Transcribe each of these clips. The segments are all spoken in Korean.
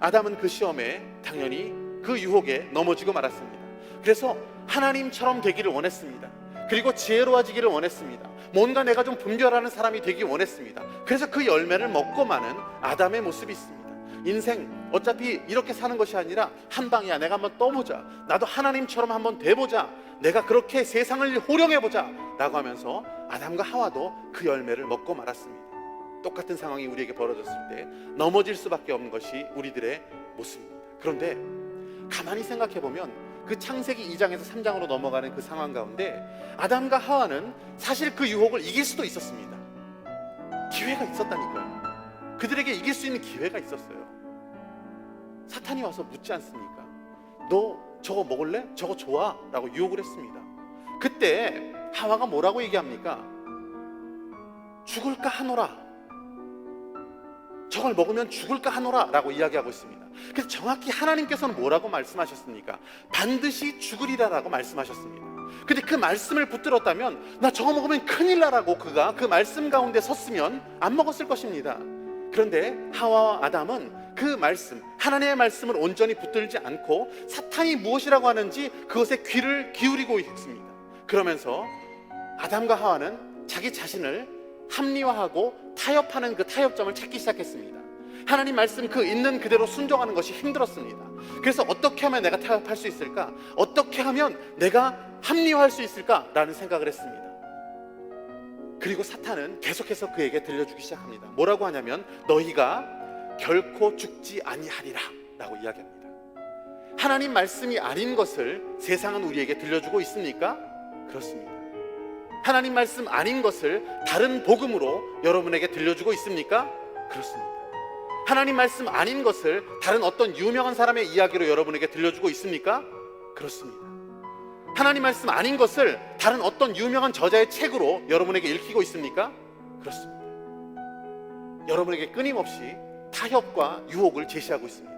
아담은 그 시험에 당연히 그 유혹에 넘어지고 말았습니다. 그래서 하나님처럼 되기를 원했습니다. 그리고 지혜로워지기를 원했습니다. 뭔가 내가 좀 분별하는 사람이 되기 원했습니다. 그래서 그 열매를 먹고 마는 아담의 모습이 있습니다. 인생 어차피 이렇게 사는 것이 아니라 한 방이야. 내가 한번 떠보자. 나도 하나님처럼 한번 돼보자. 내가 그렇게 세상을 호령해보자 라고 하면서 아담과 하와도 그 열매를 먹고 말았습니다. 똑같은 상황이 우리에게 벌어졌을 때 넘어질 수밖에 없는 것이 우리들의 모습입니다. 그런데 가만히 생각해보면 그 창세기 2장에서 3장으로 넘어가는 그 상황 가운데 아담과 하와는 사실 그 유혹을 이길 수도 있었습니다. 기회가 있었다니까요. 그들에게 이길 수 있는 기회가 있었어요. 사탄이 와서 묻지 않습니까? 너 저거 먹을래? 저거 좋아? 라고 유혹을 했습니다. 그때 하와가 뭐라고 얘기합니까? 죽을까 하노라. 저걸 먹으면 죽을까 하노라 라고 이야기하고 있습니다. 그래서 정확히 하나님께서는 뭐라고 말씀하셨습니까? 반드시 죽으리라 라고 말씀하셨습니다. 근데 그 말씀을 붙들었다면 나 저거 먹으면 큰일 나라고 그가 그 말씀 가운데 섰으면 안 먹었을 것입니다. 그런데 하와와 아담은 그 말씀, 하나님의 말씀을 온전히 붙들지 않고 사탄이 무엇이라고 하는지 그것에 귀를 기울이고 있습니다. 그러면서 아담과 하와는 자기 자신을 합리화하고 타협하는 그 타협점을 찾기 시작했습니다. 하나님 말씀 그 있는 그대로 순종하는 것이 힘들었습니다. 그래서 어떻게 하면 내가 타협할 수 있을까? 어떻게 하면 내가 합리화할 수 있을까? 라는 생각을 했습니다. 그리고 사탄은 계속해서 그에게 들려주기 시작합니다. 뭐라고 하냐면 너희가 결코 죽지 아니하리라 라고 이야기합니다. 하나님 말씀이 아닌 것을 세상은 우리에게 들려주고 있습니까? 그렇습니다. 하나님 말씀 아닌 것을 다른 복음으로 여러분에게 들려주고 있습니까? 그렇습니다. 하나님 말씀 아닌 것을 다른 어떤 유명한 사람의 이야기로 여러분에게 들려주고 있습니까? 그렇습니다. 하나님 말씀 아닌 것을 다른 어떤 유명한 저자의 책으로 여러분에게 읽히고 있습니까? 그렇습니다. 여러분에게 끊임없이 타협과 유혹을 제시하고 있습니다.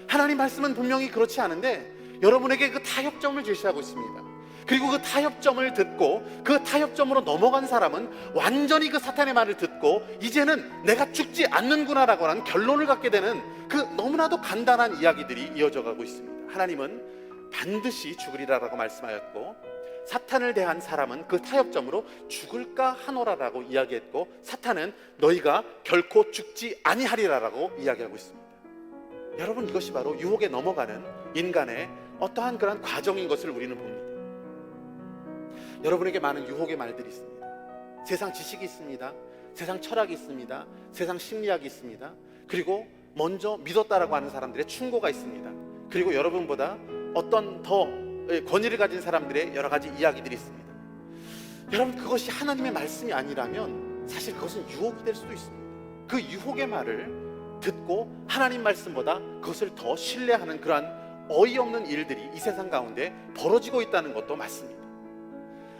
하나님 말씀은 분명히 그렇지 않은데 여러분에게 그 타협점을 제시하고 있습니다. 그리고 그 타협점을 듣고 그 타협점으로 넘어간 사람은 완전히 그 사탄의 말을 듣고 이제는 내가 죽지 않는구나 라고 하는 결론을 갖게 되는 그 너무나도 간단한 이야기들이 이어져 가고 있습니다. 하나님은 반드시 죽으리라라고 말씀하였고 사탄을 대한 사람은 그 타협점으로 죽을까 하노라라고 이야기했고 사탄은 너희가 결코 죽지 아니하리라라고 이야기하고 있습니다. 여러분, 이것이 바로 유혹에 넘어가는 인간의 어떠한 그런 과정인 것을 우리는 봅니다. 여러분에게 많은 유혹의 말들이 있습니다. 세상 지식이 있습니다. 세상 철학이 있습니다. 세상 심리학이 있습니다. 그리고 먼저 믿었다라고 하는 사람들의 충고가 있습니다. 그리고 여러분보다 어떤 더 권위를 가진 사람들의 여러 가지 이야기들이 있습니다. 여러분, 그것이 하나님의 말씀이 아니라면 사실 그것은 유혹이 될 수도 있습니다. 그 유혹의 말을 듣고 하나님 말씀보다 그것을 더 신뢰하는 그러한 어이없는 일들이 이 세상 가운데 벌어지고 있다는 것도 맞습니다.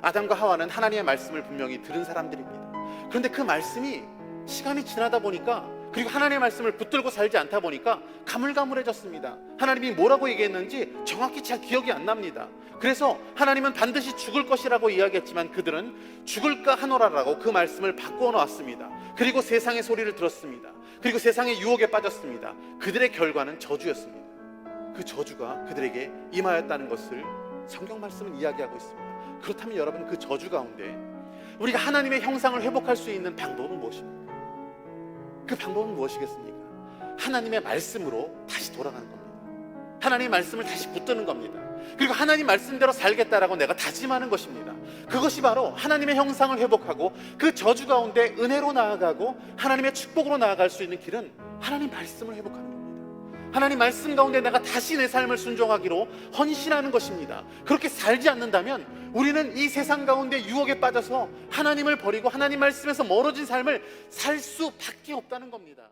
아담과 하와는 하나님의 말씀을 분명히 들은 사람들입니다. 그런데 그 말씀이 시간이 지나다 보니까 그리고 하나님의 말씀을 붙들고 살지 않다 보니까 가물가물해졌습니다. 하나님이 뭐라고 얘기했는지 정확히 잘 기억이 안 납니다. 그래서 하나님은 반드시 죽을 것이라고 이야기했지만 그들은 죽을까 하노라라고 그 말씀을 바꾸어 놓았습니다. 그리고 세상의 소리를 들었습니다. 그리고 세상의 유혹에 빠졌습니다. 그들의 결과는 저주였습니다. 그 저주가 그들에게 임하였다는 것을 성경 말씀은 이야기하고 있습니다. 그렇다면 여러분, 그 저주 가운데 우리가 하나님의 형상을 회복할 수 있는 방법은 무엇입니까? 그 방법은 무엇이겠습니까? 하나님의 말씀으로 다시 돌아가는 겁니다. 하나님의 말씀을 다시 붙드는 겁니다. 그리고 하나님 말씀대로 살겠다라고 내가 다짐하는 것입니다. 그것이 바로 하나님의 형상을 회복하고 그 저주 가운데 은혜로 나아가고 하나님의 축복으로 나아갈 수 있는 길은 하나님 말씀을 회복하는 겁니다. 하나님 말씀 가운데 내가 다시 내 삶을 순종하기로 헌신하는 것입니다. 그렇게 살지 않는다면 우리는 이 세상 가운데 유혹에 빠져서 하나님을 버리고 하나님 말씀에서 멀어진 삶을 살 수밖에 없다는 겁니다.